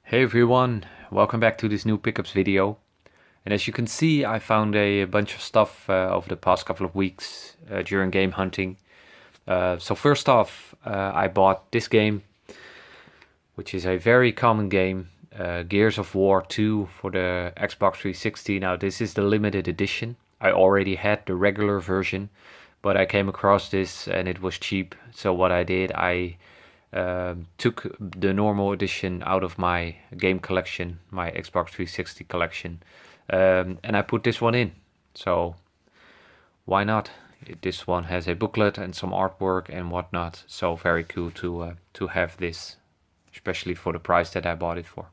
Hey everyone, welcome back to this new pickups video. And as you can see, I found a bunch of stuff over the past couple of weeks during game hunting. So first off, I bought this game, which is a very common game, Gears of War 2 for the Xbox 360. Now this is the limited edition. I already had the regular version, but I came across this and it was cheap. So what I did, I took the normal edition out of my game collection, my Xbox 360 collection, and I put this one in. So why not? This one has a booklet and some artwork and whatnot. So very cool to have this, especially for the price that I bought it for.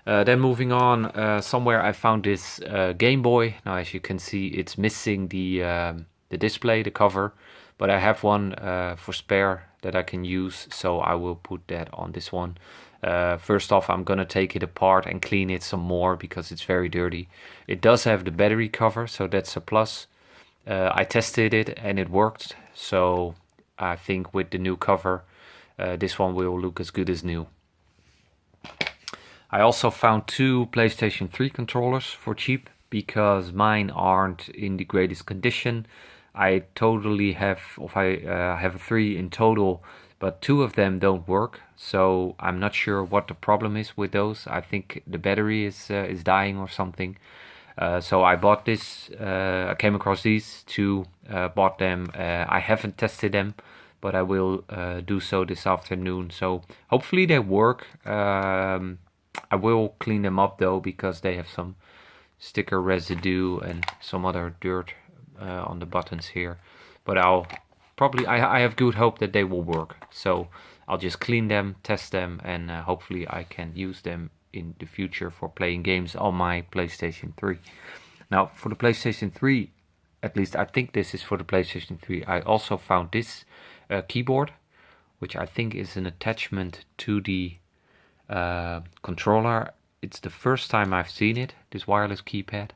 Then moving on, somewhere I found this Game Boy. Now as you can see, it's missing the display, the cover, but I have one for spare that I can use, so I will put that on this one. First off, I'm gonna take it apart and clean it some more because it's very dirty. It does have the battery cover, so that's a plus. I tested it and it worked, so I think with the new cover, this one will look as good as new. I also found two PlayStation 3 controllers for cheap because mine aren't in the greatest condition. I totally have, I have 3 in total, but 2 of them don't work. So I'm not sure what the problem is with those. I think the battery is dying or something. So I bought this. I came across these 2, bought them. I haven't tested them, but I will do so this afternoon. So hopefully they work. I will clean them up though because they have some sticker residue and some other dirt on the buttons here, but I'll probably I have good hope that they will work, so I'll just clean them, test them, and hopefully I can use them in the future for playing games on my PlayStation 3. Now for the PlayStation 3, at least I think this is for the PlayStation 3, I also found this keyboard, which I think is an attachment to the controller. It's the first time I've seen it, this wireless keypad.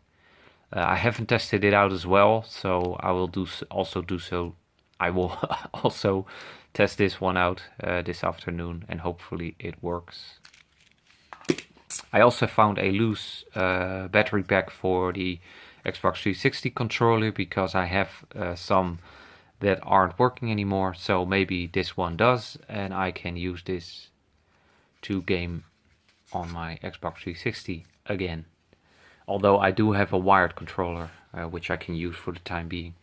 I haven't tested it out as well, so I will also do so. I will also test this one out this afternoon, and hopefully it works. I also found a loose battery pack for the Xbox 360 controller because I have some that aren't working anymore, so maybe this one does, and I can use this to game on my Xbox 360 again. Although I do have a wired controller, which I can use for the time being.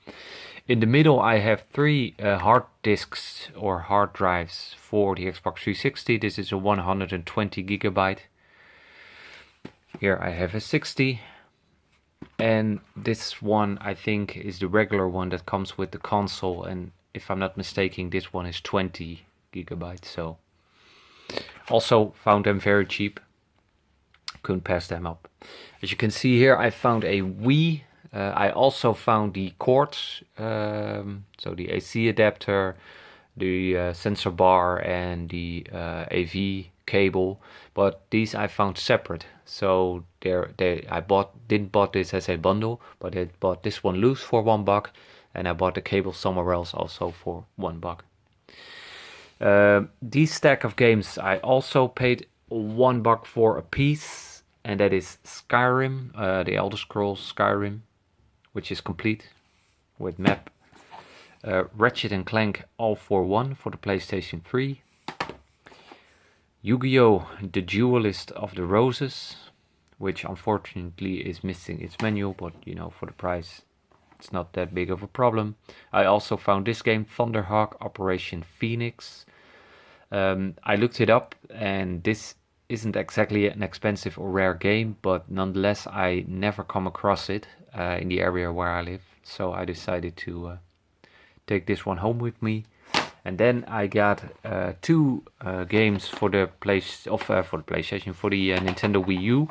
In the middle I have 3 hard disks or hard drives for the Xbox 360. This is a 120 gigabyte. Here I have a 60. And this one I think is the regular one that comes with the console. And if I'm not mistaken, this one is 20 gigabytes. So also found them very cheap. Couldn't pass them up. As you can see here, I found a Wii. I also found the cords, so the AC adapter, the sensor bar, and the AV cable. But these I found separate. So I didn't bought this as a bundle, but I bought this one loose for $1, and I bought the cable somewhere else also for $1. These stack of games I also paid $1 for a piece. And that is Skyrim, the Elder Scrolls Skyrim, which is complete with map. Ratchet and Clank All for One for the PlayStation 3. Yu-Gi-Oh! The Duelist of the Roses, which unfortunately is missing its manual, but you know, for the price, it's not that big of a problem. I also found this game, Thunderhawk Operation Phoenix. I looked it up, and this isn't exactly an expensive or rare game, but nonetheless I never come across it in the area where I live, so I decided to take this one home with me. And then I got 2 games for the PlayStation, for the Nintendo Wii U,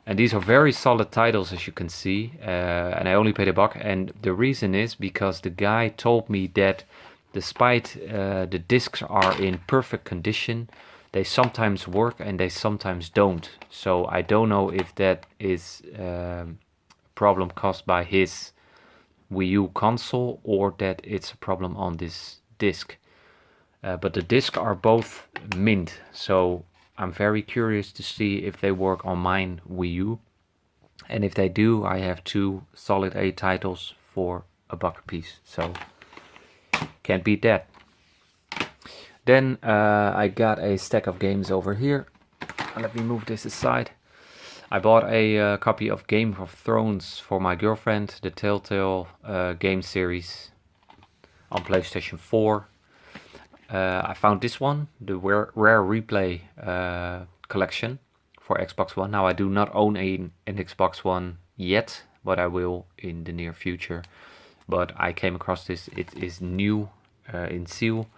and these are very solid titles, as you can see, and I only paid $1. And the reason is because the guy told me that despite the discs are in perfect condition, they sometimes work and they sometimes don't. So I don't know if that is a problem caused by his Wii U console or that it's a problem on this disc. But the discs are both mint, so I'm very curious to see if they work on mine Wii U. And if they do, I have 2 solid A titles for $1 a piece, so can't beat that. Then I got a stack of games over here. Let me move this aside. I bought a copy of Game of Thrones for my girlfriend, the Telltale game series on PlayStation 4. I found this one, the Rare Replay collection for Xbox One. Now I do not own an Xbox One yet, but I will in the near future. But I came across this, it is new in seal.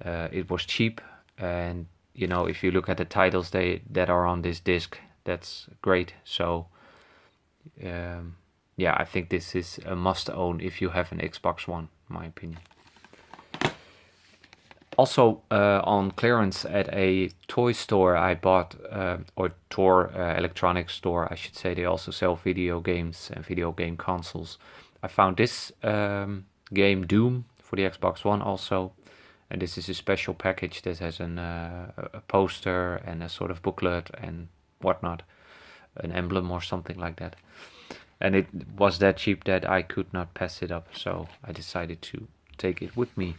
It was cheap, and you know, if you look at the titles that are on this disc, that's great. So yeah, I think this is a must own if you have an Xbox One, in my opinion. Also on clearance at a toy store I bought, or Tor electronics store I should say, they also sell video games and video game consoles. I found this game Doom for the Xbox One also, and this is a special package that has a poster and a sort of booklet and whatnot, an emblem or something like that. And it was that cheap that I could not pass it up, so I decided to take it with me.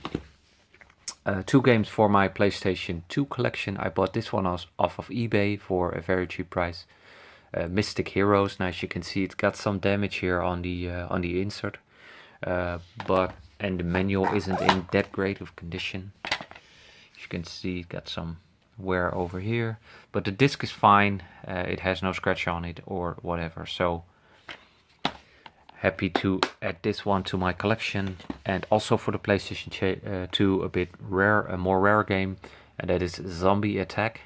2 games for my PlayStation 2 collection. I bought this one off of eBay for a very cheap price. Mystic Heroes. Now as you can see, it's got some damage here on the insert, and the manual isn't in that great of condition. As you can see, it got some wear over here, but the disc is fine. It has no scratch on it or whatever, so happy to add this one to my collection. And also for the PlayStation 2, a bit rare, a more rare game, and that is Zombie Attack.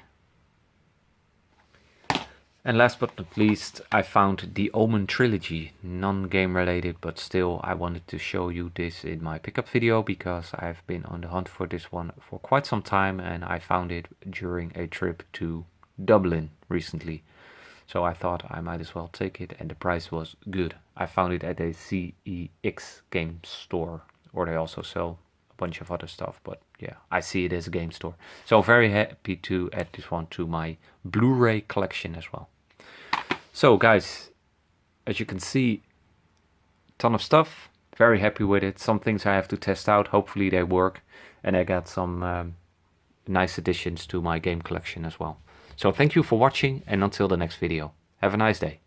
And last but not least, I found the Omen trilogy, non-game related, but still I wanted to show you this in my pickup video because I've been on the hunt for this one for quite some time, and I found it during a trip to Dublin recently. So I thought I might as well take it, and the price was good. I found it at a CEX game store, or they also sell a bunch of other stuff, but yeah, I see it as a game store. So very happy to add this one to my Blu-ray collection as well. So guys, as you can see, ton of stuff. Very happy with it. Some things I have to test out. Hopefully they work. And I got some nice additions to my game collection as well. So thank you for watching, and until the next video. Have a nice day.